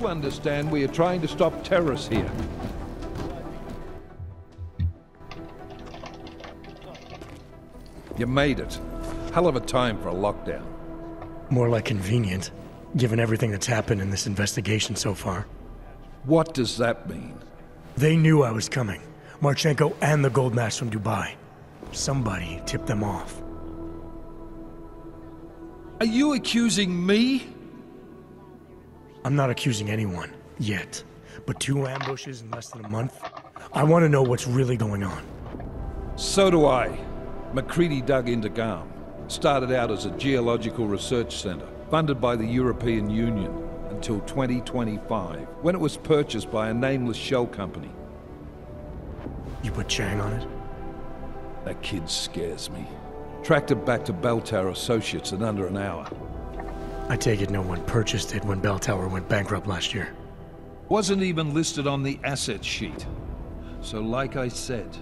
understand we are trying to stop terrorists here. You made it. Hell of a time for a lockdown. More like convenient, given everything that's happened in this investigation so far. What does that mean? They knew I was coming. Marchenko and the gold mask from Dubai. Somebody tipped them off. Are you accusing me? I'm not accusing anyone, yet. But 2 ambushes in less than a month? I want to know what's really going on. So do I. McCready dug into GARM. Started out as a geological research center, funded by the European Union, until 2025, when it was purchased by a nameless shell company. You put Chang on it? That kid scares me. Tracked it back to Bell Tower Associates in under an hour. I take it no one purchased it when Bell Tower went bankrupt last year. Wasn't even listed on the asset sheet. So like I said,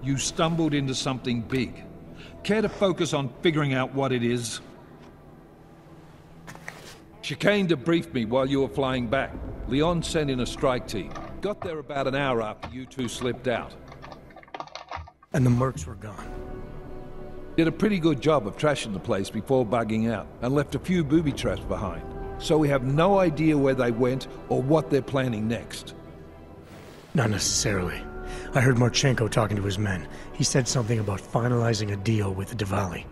you stumbled into something big. Care to focus on figuring out what it is? Chicane debriefed me while you were flying back. Leon sent in a strike team. Got there about an hour after you two slipped out. And the mercs were gone. Did a pretty good job of trashing the place before bugging out, and left a few booby traps behind. So we have no idea where they went or what they're planning next. Not necessarily. I heard Marchenko talking to his men. He said something about finalizing a deal with the Diwali.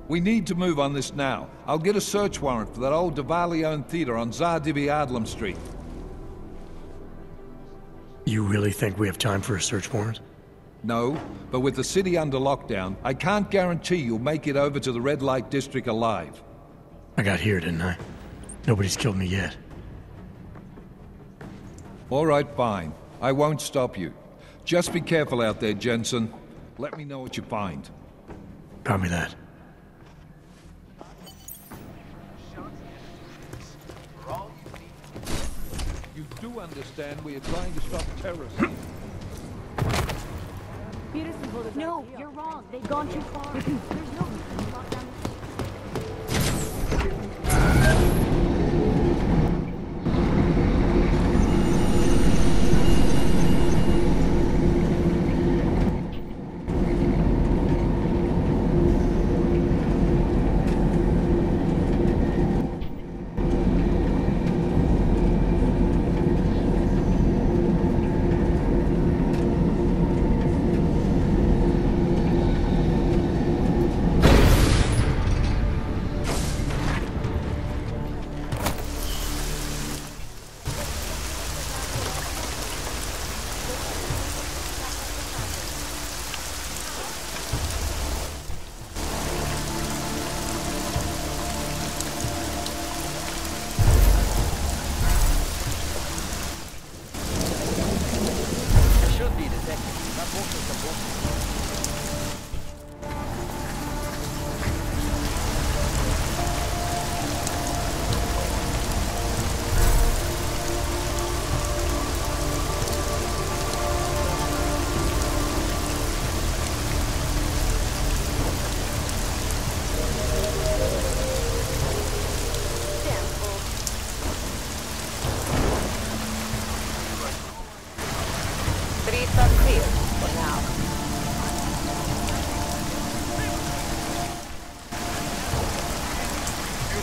We need to move on this now. I'll get a search warrant for that old Diwali-owned theater on Tsar Divi Adlam Street. You really think we have time for a search warrant? No, but with the city under lockdown, I can't guarantee you'll make it over to the red light district alive. I got here, didn't I? Nobody's killed me yet. All right, fine. I won't stop you. Just be careful out there, Jensen. Let me know what you find. Copy that. You do understand we are trying to stop terrorists. No, you're wrong. They've gone too far. There's no reason to lock down.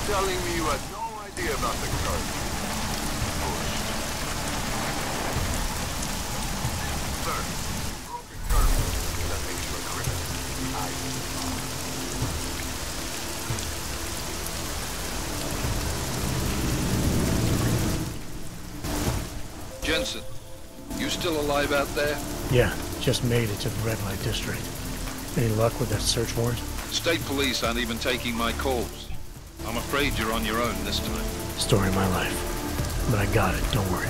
Telling me you had no idea about the charge. Sir, broken charge. That makes you a criminal. Jensen, you still alive out there? Yeah, just made it to the red light district. Any luck with that search warrant? State police aren't even taking my calls. I'm afraid you're on your own this time. Story of my life. But I got it, don't worry.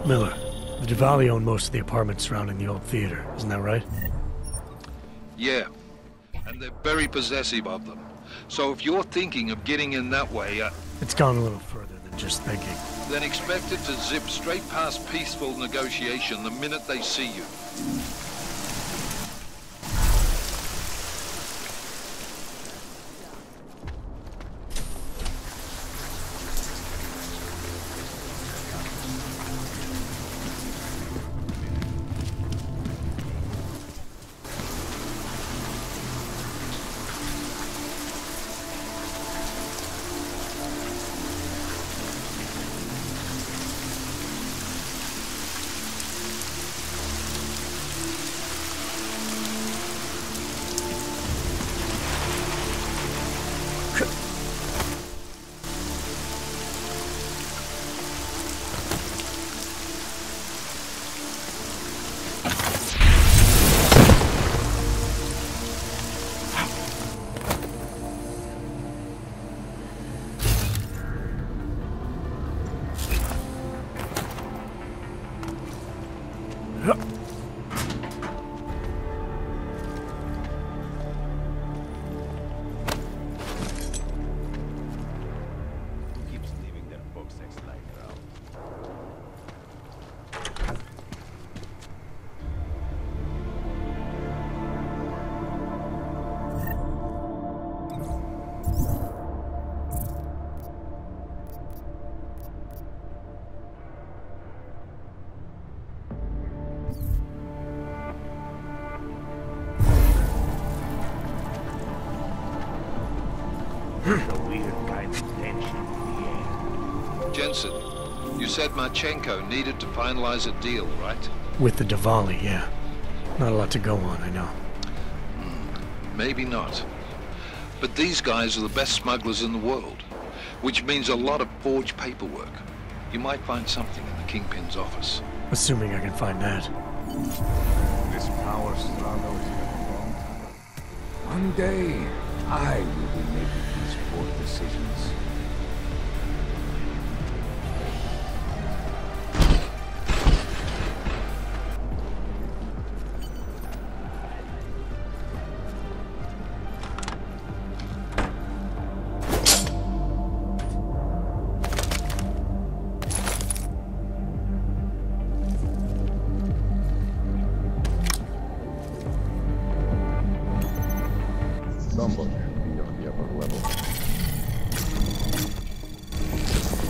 Miller, the Diwali own most of the apartments surrounding the old theater, isn't that right? Yeah, and they're very possessive of them. So if you're thinking of getting in that way, It's gone a little further than just thinking. then expect it to zip straight past peaceful negotiation the minute they see you. Jensen, you said Marchenko needed to finalize a deal, right? With the Diwali, yeah. Not a lot to go on, I know. Maybe not. But these guys are the best smugglers in the world, which means a lot of forged paperwork. You might find something in the Kingpin's office. Assuming I can find that. This power struggle is a long time. One day, I will be making these poor decisions.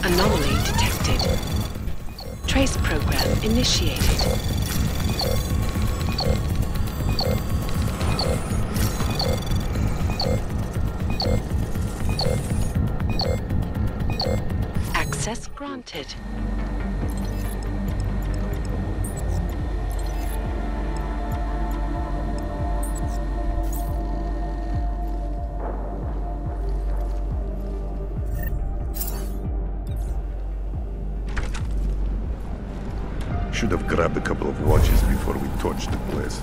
Anomaly detected. Trace program initiated. Access granted. Should have grabbed a couple of watches before we torched the place.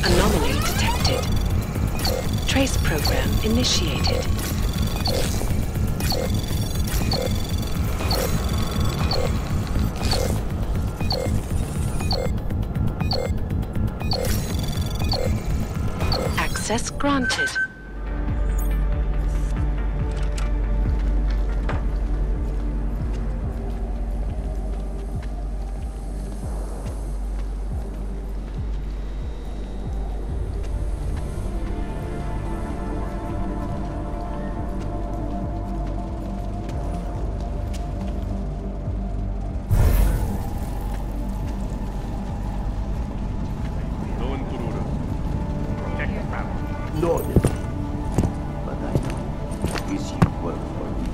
Anomaly detected. Trace program initiated. Access granted. Loaded. But I know this you work for me.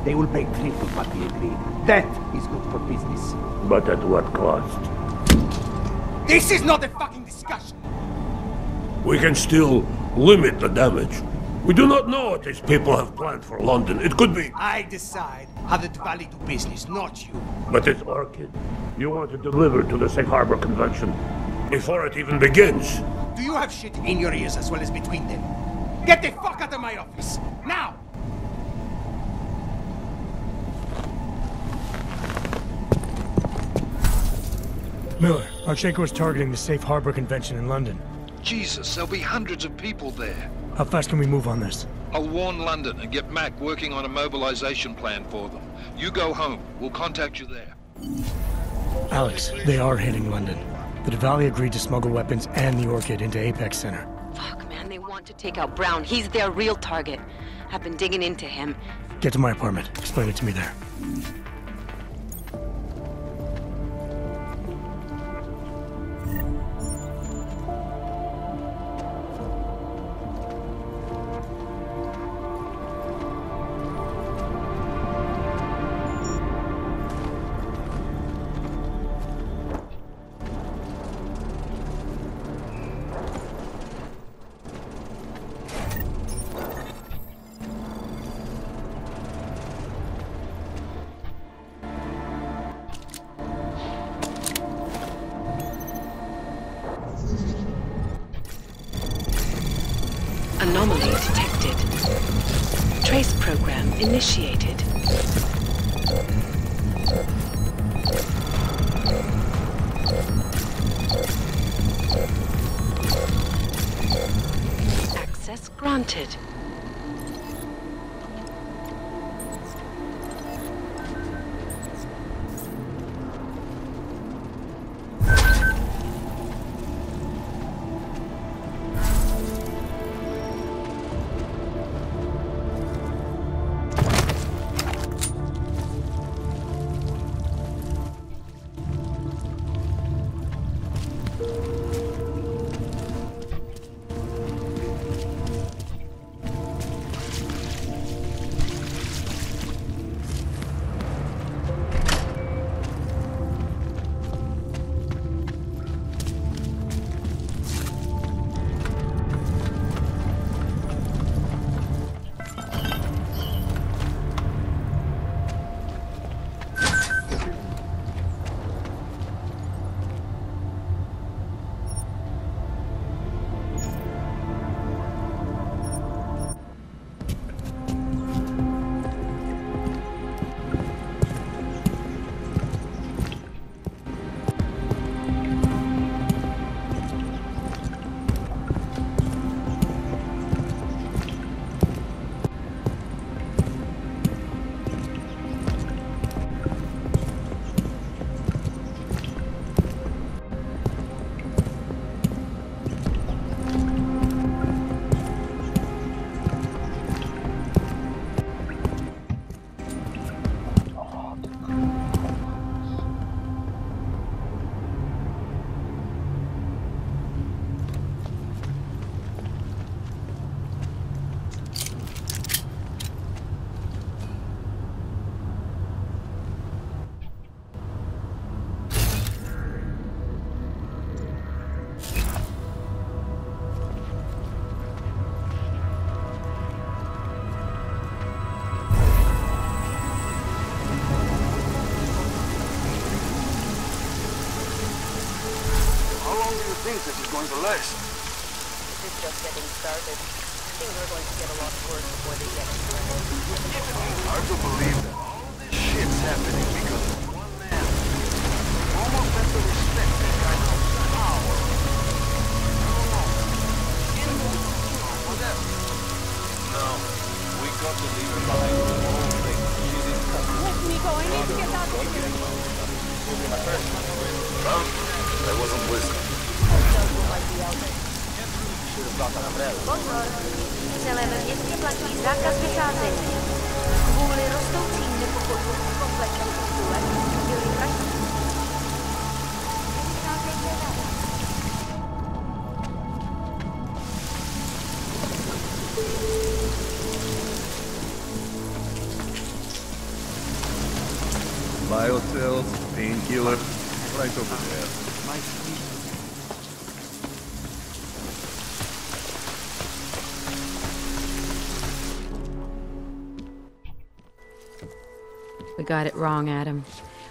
They will pay triple what we agreed. That is good for business. But at what cost? This is not a fucking discussion! We can still limit the damage. We do not know what these people have planned for London. It could be... I decide how the Valley do business, not you. But it's Orchid. You want to deliver to the Safe Harbor Convention before it even begins. Do you have shit in your ears as well as between them? Get the fuck out of my office! Now! Miller, Archenko is targeting the Safe Harbor Convention in London. Jesus, there'll be hundreds of people there. How fast can we move on this? I'll warn London and get Mac working on a mobilization plan for them. You go home. We'll contact you there. Alex, they are hitting London. The Valley agreed to smuggle weapons and the Orchid into Apex Center. Fuck, man, they want to take out Brown. He's their real target. I've been digging into him. Get to my apartment. Explain it to me there. Anomaly detected. Trace program initiated. Access granted. This is going to last. This is just getting started. Things are going to get a lot worse before they get started. It's hard to believe that all this shit's happening because of one man. Almost have to respect that kind of power. I don't know. Whatever. No, we got to leave her behind the whole thing. She didn't come. Let me go. I need to get out of here. I wasn't listening. Pozor! V celém městě platí zákaz vycházení. Kvůli rostoucím nepokojům v komplexu Tule byli vražděni. Biocells, painkiller, right over there. We got it wrong, Adam.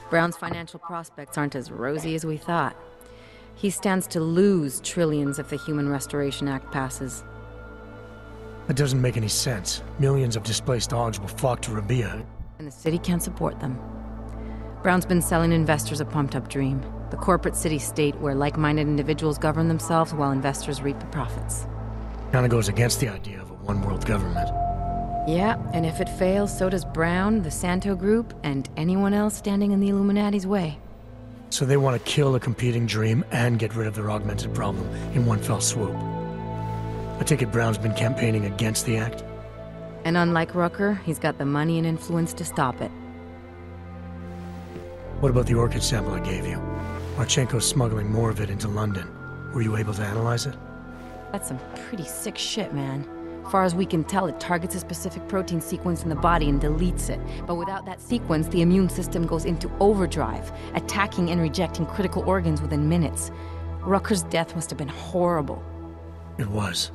Brown's financial prospects aren't as rosy as we thought. He stands to lose trillions if the Human Restoration Act passes. That doesn't make any sense. Millions of displaced Augs will flock to Rabia. And the city can't support them. Brown's been selling investors a pumped-up dream. The corporate city-state where like-minded individuals govern themselves while investors reap the profits. Kinda goes against the idea of a one-world government. Yeah, and if it fails, so does Brown, the Santo Group, and anyone else standing in the Illuminati's way. So they want to kill a competing dream and get rid of their augmented problem in one fell swoop. I take it Brown's been campaigning against the act? And unlike Rucker, he's got the money and influence to stop it. What about the orchid sample I gave you? Marchenko's smuggling more of it into London. Were you able to analyze it? That's some pretty sick shit, man. Far as we can tell, it targets a specific protein sequence in the body and deletes it. But without that sequence, the immune system goes into overdrive, attacking and rejecting critical organs within minutes. Rucker's death must have been horrible. It was.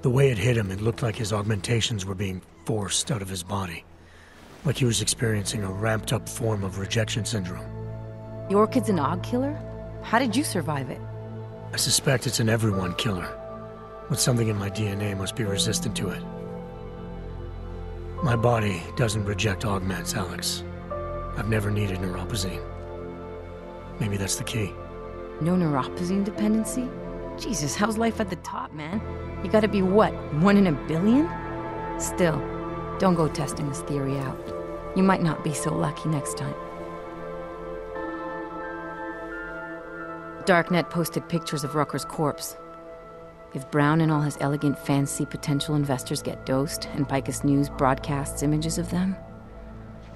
The way it hit him, it looked like his augmentations were being forced out of his body. Like he was experiencing a ramped-up form of rejection syndrome. The orchid's an Aug killer? How did you survive it? I suspect it's an everyone killer. But something in my DNA must be resistant to it. My body doesn't reject augments, Alex. I've never needed neuropazine. Maybe that's the key. No neuropazine dependency? Jesus, how's life at the top, man? You gotta be what, 1 in a billion? Still, don't go testing this theory out. You might not be so lucky next time. Darknet posted pictures of Rucker's corpse. If Brown and all his elegant, fancy potential investors get dosed, and Picus News broadcasts images of them,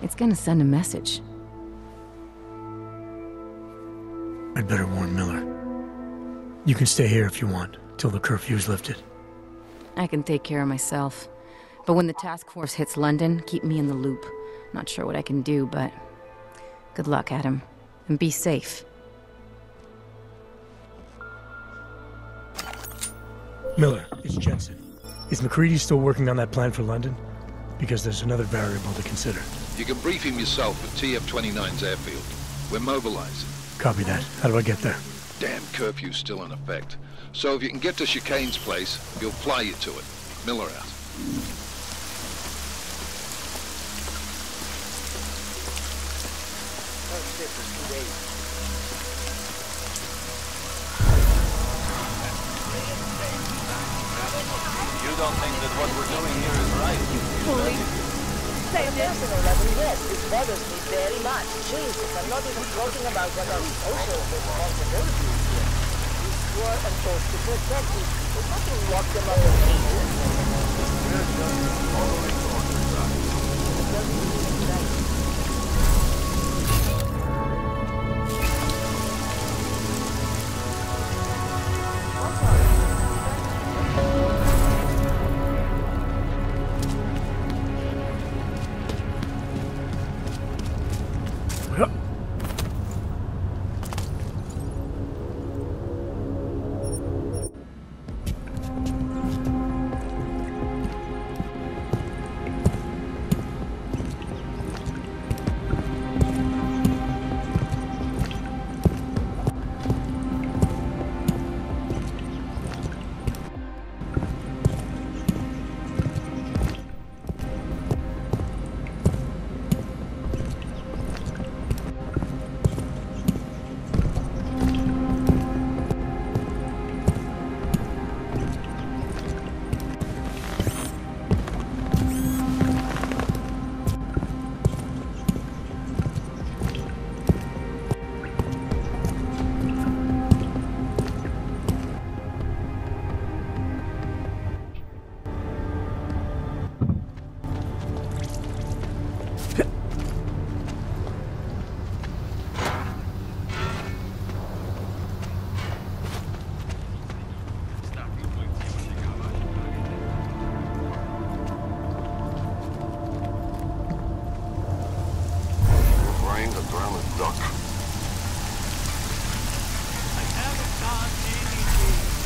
it's gonna send a message. I'd better warn Miller. You can stay here if you want, till the curfew's lifted. I can take care of myself. But when the task force hits London, keep me in the loop. Not sure what I can do, but good luck, Adam. And be safe. Miller, it's Jensen. Is McCready still working on that plan for London? Because there's another variable to consider. You can brief him yourself at TF-29's airfield. We're mobilizing. Copy that. How do I get there? Damn curfew's still in effect. So if you can get to Chicane's place, he'll fly you to it. Miller out. You don't think that what we're doing here is right? You Fully. On a personal level, yes, this bothers me very much. Jesus, I'm not even talking about what our social responsibility is here. We swore an oath to protect these people, not to lock them up in cages. We're just following orders, son. It doesn't seem right. Damn it, Duck. I haven't done anything.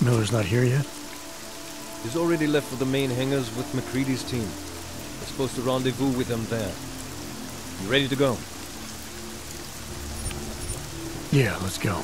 Miller's not here yet? He's already left for the main hangars with McCready's team. We're supposed to rendezvous with him there. You ready to go? Yeah, let's go.